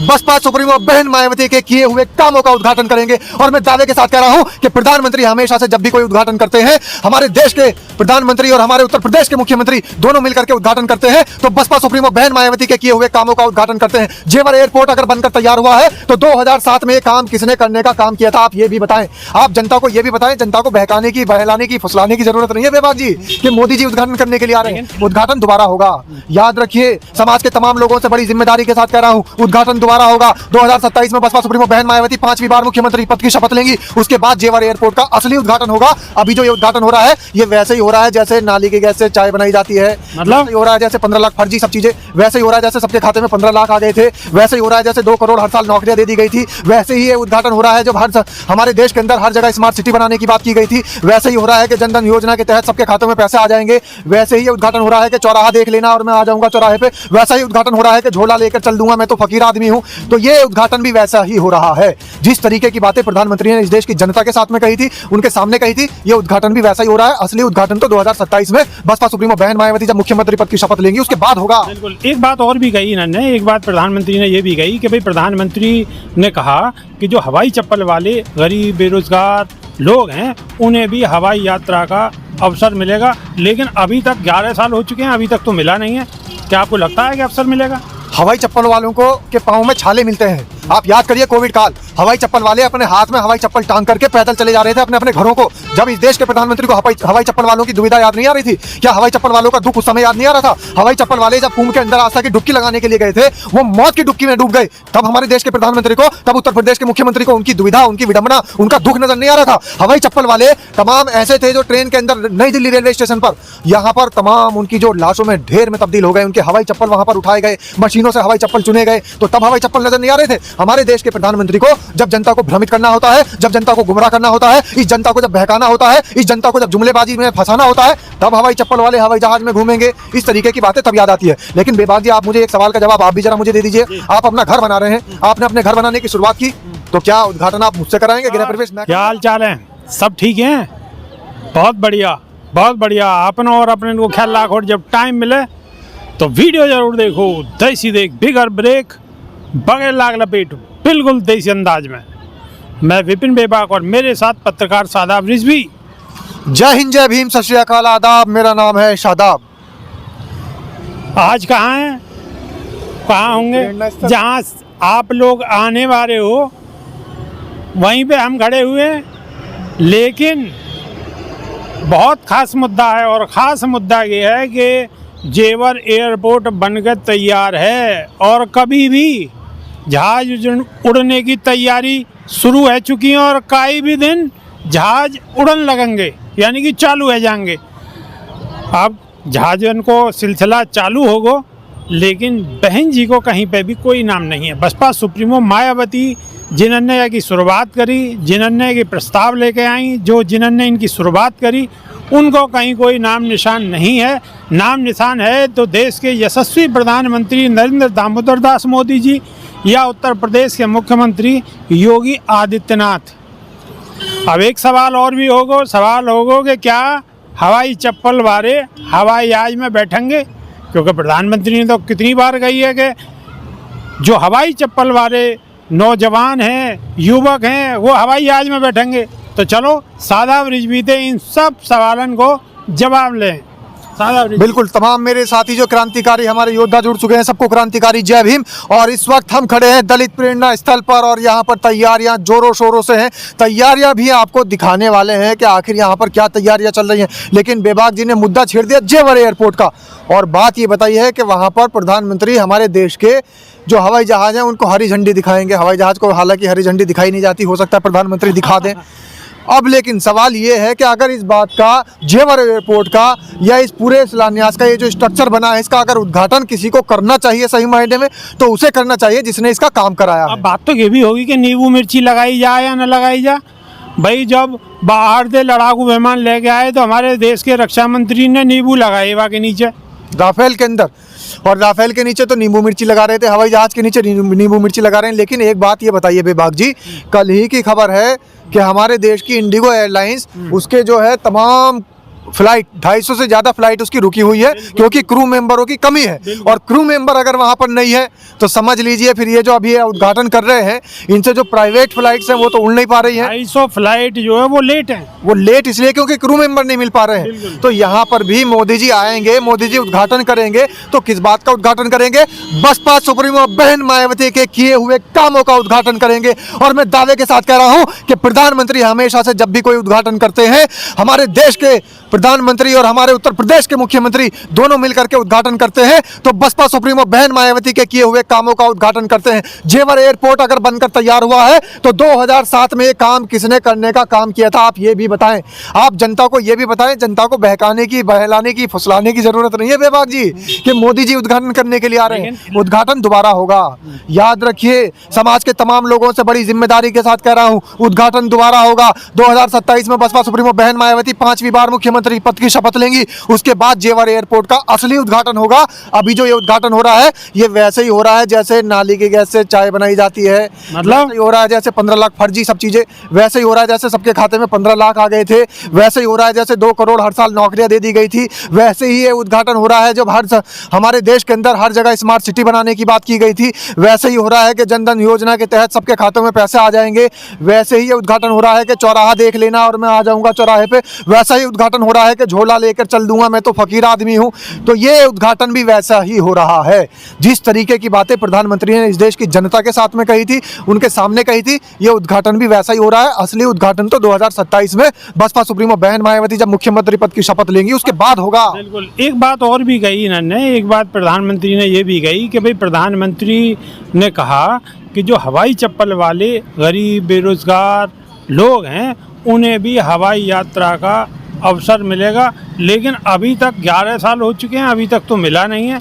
Baspa supremo बहन मायावती के किए हुए कामों का उद्घाटन करेंगे। और मैं दावे के साथ कह रहा हूं कि प्रधानमंत्री हमेशा से जब भी कोई उद्घाटन करते हैं, हमारे देश के प्रधानमंत्री और हमारे उत्तर प्रदेश के मुख्यमंत्री दोनों मिलकर के उद्घाटन करते हैं, तो बसपा सुप्रीमो बहन मायावती के किए हुए कामों का उद्घाटन करते हैं। जेवर एयरपोर्ट अगर बनकर तैयार हुआ है तो 2007 में ये काम किसने करने का काम किया था, आप ये भी बताएं। आप जनता को ये भी बताएं, जनता को बहकाने की, बहलाने की, फुसलाने की जरूरत नहीं है बेबाक जी कि मोदी जी उद्घाटन करने के लिए आ रहे हैं। उद्घाटन दोबारा होगा, याद रखिए। समाज के तमाम लोगों से बड़ी जिम्मेदारी के साथ कह रहा हूं, उद्घाटन दोबारा होगा। 2027 में बसपा सुप्रीमो बहन मायावती 5वीं बार मुख्यमंत्री पद की शपथ लेंगी। उसके बाद जेवर एयरपोर्ट का असली उद्घाटन होगा। अभी जो ये उद्घाटन हो रहा है, ये वैसे ही हो रहा है जैसे नाली के गैस से चाय बनाई जाती है, मतलब हो रहा है जैसे 15 लाख फर्जी सब चीजें, वैसे ही हो रहा है जैसे सबके खाते में 15 लाख आ गए थे, वैसे ही हो रहा है जैसे 2 करोड़ हर साल नौकरियां दे दी गई थी, वैसे ही ये उद्घाटन हो रहा है जब हमारे देश के अंदर हर जगह स्मार्ट सिटी बनाने की बात की गई थी, वैसे ही हो रहा है कि जनधन योजना के तहत सबके खातों में पैसे आ जाएंगे, वैसे ही उद्घाटन हो रहा है कि चौराहा देख लेना और मैं आ जाऊंगा चौराहे पे, वैसा ही उद्घाटन हो रहा है कि झोला लेकर चल दूंगा, मैं तो फकीर आदमी हूं। तो ये उद्घाटन भी वैसा ही हो रहा है। जिस तरीके की बातें प्रधानमंत्री ने इस देश की जनता के साथ में कही थी, उनके सामने कही थी, ये उद्घाटन भी वैसा ही हो रहा है। असली उद्घाटन तो 2027 में बसपा सुप्रीमो बहन मायावती जब मुख्यमंत्री पद की शपथ लेंगी उसके बाद होगा। बिल्कुल। एक बात और भी कही इन्होंने, एक बात प्रधानमंत्री ने ये भी कही कि भाई प्रधानमंत्री ने कहा कि जो हवाई चप्पल वाले गरीब बेरोजगार लोग हैं उन्हें भी हवाई यात्रा का अवसर मिलेगा, लेकिन अभी तक 11 साल हो चुके हैं, अभी तक तो मिला नहीं है। क्या आपको लगता है कि अवसर मिलेगा? हवाई चप्पल वालों को के पाँव में छाले मिलते हैं। आप याद करिए कोविड काल, हवाई चप्पल वाले अपने हाथ में हवाई चप्पल टांग करके पैदल चले जा रहे थे अपने अपने घरों को। जब इस देश के प्रधानमंत्री को हवाई चप्पल वालों की दुविधा याद नहीं आ रही थी क्या? हवाई चप्पल वालों का दुख उस समय याद नहीं आ रहा था? हवाई चप्पल वाले जब कुंभ के अंदर आस्था की डुबकी लगाने के लिए गए थे, वो मौत की डुबकी में डूब गए। तब हमारे देश के प्रधानमंत्री को, तब उत्तर प्रदेश के मुख्यमंत्री को उनकी दुविधा, उनकी विडंबना, उनका दुख नजर नहीं आ रहा था। हवाई चप्पल वाले तमाम ऐसे थे जो ट्रेन के अंदर नई दिल्ली रेलवे स्टेशन पर, यहाँ पर तमाम उनकी जो लाशों में ढेर में तब्दील हो गए, उनके हवाई चप्पल वहां पर उठाए गए, मशीनों से हवाई चप्पल चुने गए, तो तब हवाई चप्पल नजर नहीं आ रहे थे। हमारे देश के प्रधानमंत्री को जब जनता को भ्रमित करना होता है, जब जनता को गुमराह करना होता है, इस जनता को जब बहकाना होता है, इस जनता को जब जुमलेबाजी में फंसाना होता है, तब हवाई चप्पल वाले हवाई जहाज में घूमेंगे। इस तरीके की बातें तब याद आती है। लेकिन बेबाक जी, आप मुझे एक सवाल का जवाब आप भी जरा मुझे दे दीजिए। आप अपना घर बना रहे हैं, आपने अपने घर बनाने की शुरुआत की, तो क्या उद्घाटन आप मुझसे कराएंगे? गृह प्रवेश क्या हाल चाल है? सब ठीक है? बहुत बढ़िया, बहुत बढ़िया। अपना और अपने को ख्याल रखो, जब टाइम मिले तो वीडियो जरूर देखो। देसी देख, बिगर ब्रेक, बगैर लाग लपेट, बिल्कुल देसी अंदाज में। मैं विपिन बेबाक और मेरे साथ पत्रकार शादाब रिजवी। जय हिंद, जय भीम, सत श्री अकाल, आदाब। मेरा नाम है शादाब। आज कहाँ हैं? कहाँ होंगे? जहाँ आप लोग आने वाले हो वहीं पे हम खड़े हुए हैं, लेकिन बहुत ख़ास मुद्दा है। और ख़ास मुद्दा ये है कि जेवर एयरपोर्ट बनकर तैयार है और कभी भी जहाज उड़ने की तैयारी शुरू है चुकी है और कई भी दिन जहाज उड़न लगेंगे, यानी कि चालू है जाएंगे। अब जहाजन को सिलसिला चालू होगा, लेकिन बहन जी को कहीं पे भी कोई नाम नहीं है। बसपा सुप्रीमो मायावती जिन्होंने की शुरुआत करी, जिन्होंने की प्रस्ताव लेके आई, जिन्होंने इनकी शुरुआत करी, उनको कहीं कोई नाम निशान नहीं है। नाम निशान है तो देश के यशस्वी प्रधानमंत्री नरेंद्र दामोदर दास मोदी जी या उत्तर प्रदेश के मुख्यमंत्री योगी आदित्यनाथ। अब एक सवाल और भी होगा, सवाल होगा कि क्या हवाई चप्पल वाले हवाई जहाज में बैठेंगे? क्योंकि प्रधानमंत्री ने तो कितनी बार कही है कि जो हवाई चप्पल वाले नौजवान हैं, युवक हैं, वो हवाई जहाज में बैठेंगे। तो चलो शादाब रिजवी थे इन सब सवालों को जवाब लें। बिल्कुल, तमाम मेरे साथी जो क्रांतिकारी हमारे योद्धा जुड़ चुके हैं, सबको क्रांतिकारी जय भीम। और इस वक्त हम खड़े हैं दलित प्रेरणा स्थल पर और यहाँ पर तैयारियां जोरों शोरों से हैं। तैयारियां भी आपको दिखाने वाले हैं कि आखिर यहाँ पर क्या तैयारियां चल रही हैं। लेकिन बेबाक जी ने मुद्दा छेड़ दिया जेवर एयरपोर्ट का, और बात ये बताई है कि वहाँ पर प्रधानमंत्री हमारे देश के जो हवाई जहाज़ हैं उनको हरी झंडी दिखाएंगे। हवाई जहाज़ को हालांकि हरी झंडी दिखाई नहीं जाती, हो सकता है प्रधानमंत्री दिखा दें। अब लेकिन सवाल ये है कि अगर इस बात का, जेवर एयरपोर्ट का या इस पूरे शिलान्यास का ये जो स्ट्रक्चर बना है, इसका अगर उद्घाटन किसी को करना चाहिए सही मायने में, तो उसे करना चाहिए जिसने इसका काम कराया है। अब बात तो ये भी होगी कि नींबू मिर्ची लगाई जाए या न लगाई जाए। भाई जब बाहर से लड़ाकू विमान लेके आए तो हमारे देश के रक्षा मंत्री ने नींबू लगाए वहाँ के नीचे, राफेल के अंदर, और राफेल के नीचे तो नींबू मिर्ची लगा रहे थे, हवाई जहाज के नीचे नींबू मिर्ची लगा रहे हैं। लेकिन एक बात ये बताइए बेबाक जी, कल ही की खबर है कि हमारे देश की इंडिगो एयरलाइंस, उसके जो है तमाम फ्लाइट 250 से ज़्यादा फ्लाइट उसकी रुकी हुई है क्योंकि क्रू मेंबरों की कमी है। और क्रू मेंबर अगर वहाँ पर नहीं है तो समझ लीजिए फिर ये जो अभी उद्घाटन कर रहे हैं इनसे जो प्राइवेट फ्लाइट्स हैं वो तो उड़ नहीं पा रही हैं। 250 फ्लाइट जो है वो लेट है। वो लेट इसलिए क्योंकि क्रू मेंबर नहीं मिल पा रहे हैं। तो यहाँ पर भी मोदी जी आएंगे, मोदी जी उद्घाटन करेंगे तो किस बात का उद्घाटन करेंगे? बसपा सुप्रीमो बहन मायावती के किए हुए कामों का उद्घाटन करेंगे। और मैं दावे के साथ कह रहा हूँ कि प्रधानमंत्री हमेशा से जब भी कोई उद्घाटन करते हैं, हमारे देश के प्रधानमंत्री और हमारे उत्तर प्रदेश के मुख्यमंत्री दोनों मिलकर के उद्घाटन करते हैं तो बसपा सुप्रीमो बहन मायावती के किए हुए कामों का उद्घाटन करते हैं। जेवर एयरपोर्ट अगर बनकर तैयार हुआ है तो 2007 में ये काम किसने करने का काम किया था, आप ये भी बताएं। आप जनता को ये भी बताएं। जनता को बहकाने की, बहलाने की, फुसलाने की जरूरत नहीं है बेबाक जी कि मोदी जी उद्घाटन करने के लिए आ रहे हैं। उद्घाटन दोबारा होगा, याद रखिए। समाज के तमाम लोगों से बड़ी जिम्मेदारी के साथ कह रहा हूं, उद्घाटन दोबारा होगा। 2027 में बसपा सुप्रीमो बहन मायावती 5वीं बार मुख्यमंत्री पद की शपथ लेंगी। उसके बाद जेवर एयरपोर्ट का असली उद्घाटन होगा। अभी जो ये उद्घाटन हो रहा है ये वैसे ही हो रहा है जैसे नाली की गैस से चाय बनाई जाती है, मतलब हो रहा है जैसे 15 लाख फर्जी सब चीजें, वैसे ही हो रहा है जैसे सबके खाते में 15 लाख आ गए थे, वैसे ही हो रहा है जैसे 2 करोड़ हर साल नौकरियां दे दी गई थी, वैसे ही ये उद्घाटन हो रहा है जब हमारे देश के अंदर हर जगह स्मार्ट सिटी बनाने की बात की गई थी, वैसे ही हो रहा है कि जनधन योजना के तहत सबके खातों में पैसे आ जाएंगे, वैसे ही ये उद्घाटन हो रहा है कि चौराहा देख लेना और मैं आ जाऊंगा चौराहे पे, वैसा ही उद्घाटन हो रहा है कि झोला लेकर चल दूंगा, मैं तो फकीर आदमी हूं। तो ये उद्घाटन भी वैसा ही हो रहा है। जिस तरीके की बातें प्रधानमंत्री ने इस देश की जनता के साथ में कही थी, उनके सामने कही थी, ये उद्घाटन भी वैसा ही हो रहा है। असली उद्घाटन तो 2027 में बसपा सुप्रीमो बहन मायावती जब मुख्यमंत्री पद की शपथ लेंगी उसके बाद होगा। बिल्कुल। एक बात और भी कही इन्होंने, एक बात प्रधानमंत्री ने ये भी कही कि भाई प्रधानमंत्री ने कहा कि जो हवाई चप्पल वाले गरीब बेरोजगार लोग हैं उन्हें भी हवाई यात्रा का अवसर मिलेगा, लेकिन अभी तक 11 साल हो चुके हैं, अभी तक तो मिला नहीं है।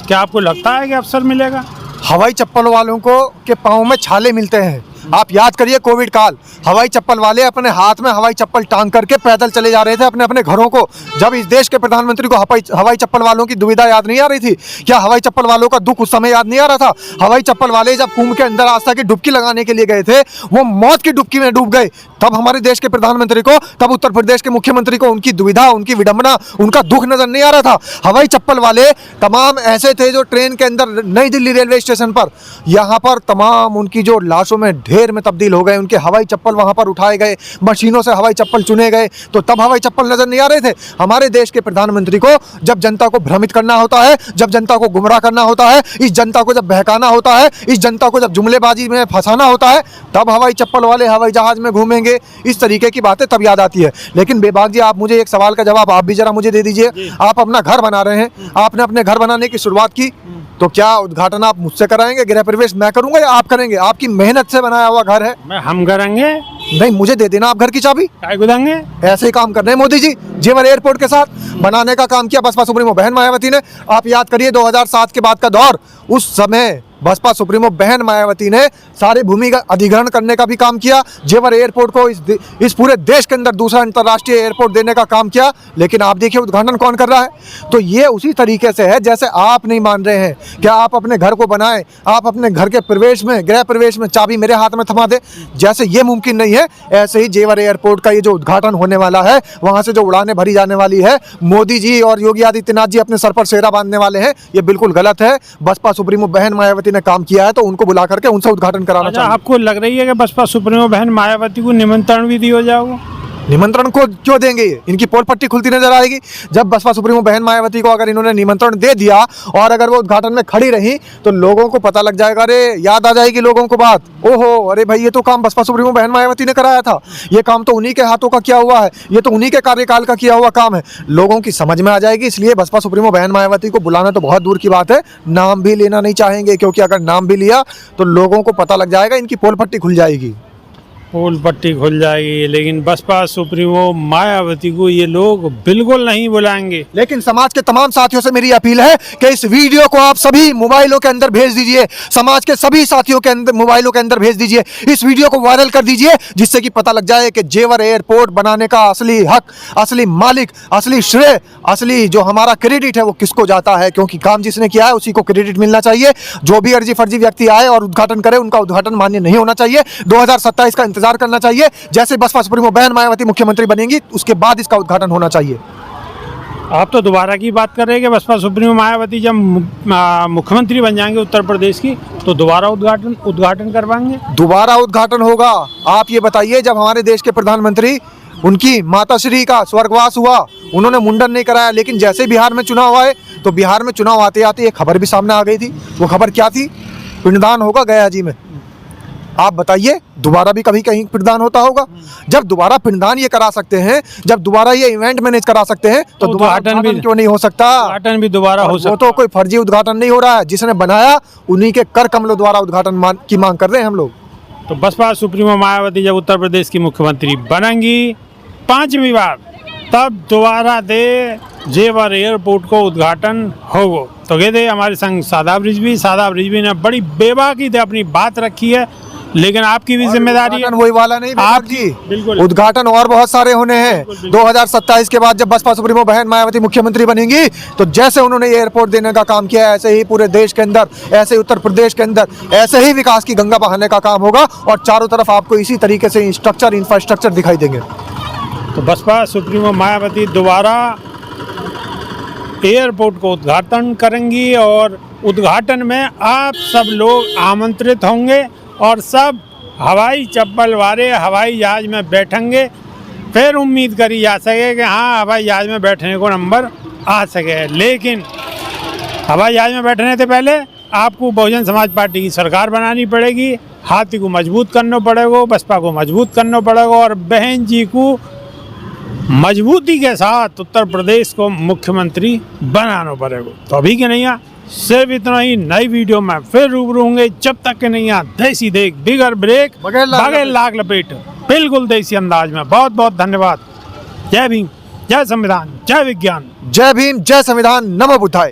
क्या आपको लगता है कि अवसर मिलेगा? हवाई चप्पल वालों को के पाँव में छाले मिलते हैं। आप याद करिए कोविड काल, हवाई चप्पल वाले अपने हाथ में हवाई चप्पल टांग करके पैदल चले जा रहे थे अपने अपने घरों को। जब इस देश के प्रधानमंत्री को हवाई चप्पल वालों की दुविधा याद नहीं आ रही थी क्या? हवाई चप्पल वालों का दुख उस समय याद नहीं आ रहा था? हवाई चप्पल वाले जब कुंभ के अंदर आस्था की डुबकी लगाने के लिए गए थे, वो मौत की डुबकी में डूब गए। तब हमारे देश के प्रधानमंत्री को, तब उत्तर प्रदेश के मुख्यमंत्री को उनकी दुविधा, उनकी विडंबना, उनका दुख नजर नहीं आ रहा था। हवाई चप्पल वाले तमाम ऐसे थे जो ट्रेन के अंदर नई दिल्ली रेलवे स्टेशन पर, यहाँ पर तमाम उनकी जो लाशों में ढेर में तब्दील हो गए, उनके हवाई चप्पल वहां पर उठाए गए, मशीनों से हवाई चप्पल चुने गए, तो तब हवाई चप्पल नजर नहीं आ रहे थे। हमारे देश के प्रधानमंत्री को जब जनता को भ्रमित करना होता है, जब जनता को गुमराह करना होता है, इस जनता को जब बहकाना होता है, इस जनता को जब जुमलेबाजी में फंसाना होता है, तब हवाई चप्पल वाले हवाई जहाज में घूमेंगे। इस तरीके की बातें तब याद आती है। लेकिन बेबाक जी, आप मुझे एक सवाल का जवाब आप भी जरा मुझे दे दीजिए। आप अपना घर बना रहे हैं, आपने अपने घर बनाने की शुरुआत की, तो क्या उद्घाटन आप मुझसे कराएंगे, गृह प्रवेश मैं करूंगा या आप करेंगे? आपकी मेहनत से बनाया हुआ घर है। हम करेंगे। नहीं, मुझे दे देना आप घर की चाबी। काय को देंगे? ऐसे ही काम कर रहे हैं मोदी जी। जेवर एयरपोर्ट के साथ बनाने का काम किया बसपा सुप्रीमो बहन मायावती ने। आप याद करिए 2007 के बाद का दौर, उस समय बसपा सुप्रीमो बहन मायावती ने सारी भूमि का अधिग्रहण करने का भी काम किया। जेवर एयरपोर्ट को इस पूरे देश के अंदर दूसरा अंतर्राष्ट्रीय एयरपोर्ट देने का काम किया। लेकिन आप देखिए उद्घाटन कौन कर रहा है। तो ये उसी तरीके से है जैसे आप नहीं मान रहे हैं क्या आप अपने घर को बनाएं, आप अपने घर के प्रवेश में, गृह प्रवेश में चाबी मेरे हाथ में थमा दे, जैसे ये मुमकिन नहीं है, ऐसे ही जेवर एयरपोर्ट का ये जो उद्घाटन होने वाला है, वहां से जो उड़ानें भरी जाने वाली है, मोदी जी और योगी आदित्यनाथ जी अपने सर पर सेहरा बांधने वाले हैं, ये बिल्कुल गलत है। बसपा सुप्रीमो बहन मायावती ने काम किया है तो उनको बुला करके उनसे उद्घाटन कराना चाहिए। आपको लग रही है कि बसपा सुप्रीमो बहन मायावती को निमंत्रण भी दिया जाएगा? निमंत्रण को क्यों देंगे? इनकी पोल पट्टी खुलती नजर आएगी। जब बसपा सुप्रीमो बहन मायावती को अगर इन्होंने निमंत्रण दे दिया और अगर वो उद्घाटन में खड़ी रही तो लोगों को पता लग जाएगा, अरे याद आ जाएगी लोगों को बात, ओहो अरे भाई ये तो काम बसपा सुप्रीमो बहन मायावती ने कराया था, ये काम तो उन्हीं के हाथों का किया हुआ है, ये तो उन्हीं के कार्यकाल का किया हुआ काम है। लोगों की समझ में आ जाएगी। इसलिए बसपा सुप्रीमो बहन मायावती को बुलाना तो बहुत दूर की बात है, नाम भी लेना नहीं चाहेंगे, क्योंकि अगर नाम भी लिया तो लोगों को पता लग जाएगा, इनकी पोल पट्टी खुल जाएगी। पोल पट्टी खुल जाएगी, लेकिन बसपा सुप्रीमो मायावती को ये लोग बिल्कुल नहीं बुलाएंगे। लेकिन समाज के तमाम साथियों से मेरी अपील है कि इस वीडियो को आप सभी मोबाइलों के अंदर भेज दीजिए, समाज के सभी साथियों के अंदर मोबाइलों के अंदर भेज दीजिए, इस वीडियो को वायरल कर दीजिए, जिससे कि पता लग जाए कि जेवर एयरपोर्ट बनाने का असली हक, असली मालिक, असली श्रेय, असली जो हमारा क्रेडिट है वो किसको जाता है, क्योंकि काम जिसने किया है उसी को क्रेडिट मिलना चाहिए। जो भी अर्जी फर्जी व्यक्ति आए और उद्घाटन करे, उनका उद्घाटन मान्य नहीं होना चाहिए। 2027 का इंतजार करना चाहिए। जैसे बसपा सुप्रीमो बहन मायावती मुख्यमंत्री बनेंगी उसके बाद इसका उद्घाटन होना चाहिए। आप तो दोबारा की बात कर रहे हैं कि बसपा सुप्रीमो मायावती जब मुख्यमंत्री बन जाएंगे उत्तर प्रदेश की तो दोबारा उद्घाटन करवाएंगे। दोबारा उद्घाटन होगा। आप ये बताइए, जब हमारे देश के प्रधानमंत्री, उनकी माताश्री का स्वर्गवास हुआ, उन्होंने मुंडन नहीं कराया, लेकिन जैसे बिहार में चुनाव आए तो बिहार में चुनाव आते आते एक खबर भी सामने आ गई थी। वो खबर क्या थी? पिंडदान होगा गया जी में। आप बताइए, दोबारा भी कभी कहीं पिंडदान होता होगा? जब दोबारा पिंडदान ये करा सकते हैं, जब दोबारा ये इवेंट मैनेज करा सकते हैं, तो दोबारा उद्घाटन क्यों नहीं हो सकता? उद्घाटन भी दोबारा हो सकता। वो तो कोई फर्जी उद्घाटन नहीं हो रहा है, जिसने बनाया उन्हीं के कर कमलों द्वारा उद्घाटन की मांग कर रहे हैं हम लोग। तो बसपा सुप्रीमो मायावती जब उत्तर प्रदेश की मुख्यमंत्री बनेंगी 5वीं बार, तब दोबारा दे जेवर एयरपोर्ट को उद्घाटन होगा। तो कहते हमारे संग शादाब रिजवी ने बड़ी बेबाकी से अपनी बात रखी है, लेकिन आपकी भी जिम्मेदारी है। वही वाला नहीं आप जी, बिल्कुल उद्घाटन और बहुत सारे होने हैं। 2027 के बाद जब बसपा सुप्रीमो बहन मायावती मुख्यमंत्री बनेंगी, तो जैसे उन्होंने एयरपोर्ट देने का काम किया है, ऐसे ही पूरे देश के अंदर, ऐसे ही उत्तर प्रदेश के अंदर, ऐसे ही विकास की गंगा बहाने का काम होगा और चारों तरफ आपको इसी तरीके से इंफ्रास्ट्रक्चर दिखाई देंगे। तो बसपा सुप्रीमो मायावती दोबारा एयरपोर्ट को उद्घाटन करेंगी और उद्घाटन में आप सब लोग आमंत्रित होंगे और सब हवाई चप्पल वाले हवाई जहाज में बैठेंगे। फिर उम्मीद करी जा सके कि हाँ, हवाई जहाज में बैठने को नंबर आ सके। लेकिन हवाई जहाज में बैठने से पहले आपको बहुजन समाज पार्टी की सरकार बनानी पड़ेगी, हाथी को मजबूत करना पड़ेगा, बसपा को मजबूत करना पड़ेगा और बहन जी को मजबूती के साथ उत्तर प्रदेश को मुख्यमंत्री बनाना पड़ेगा। तो अभी के नहीं सिर्फ इतना ही। नई वीडियो में फिर रूबरू होंगे। जब तक के नहीं देसी देख बिगर ब्रेक बगैर लाग लपेट, बिल्कुल देसी अंदाज में। बहुत बहुत धन्यवाद। जय भीम, जय संविधान, जय विज्ञान। जय भीम, जय संविधान, नमो बुद्धाय।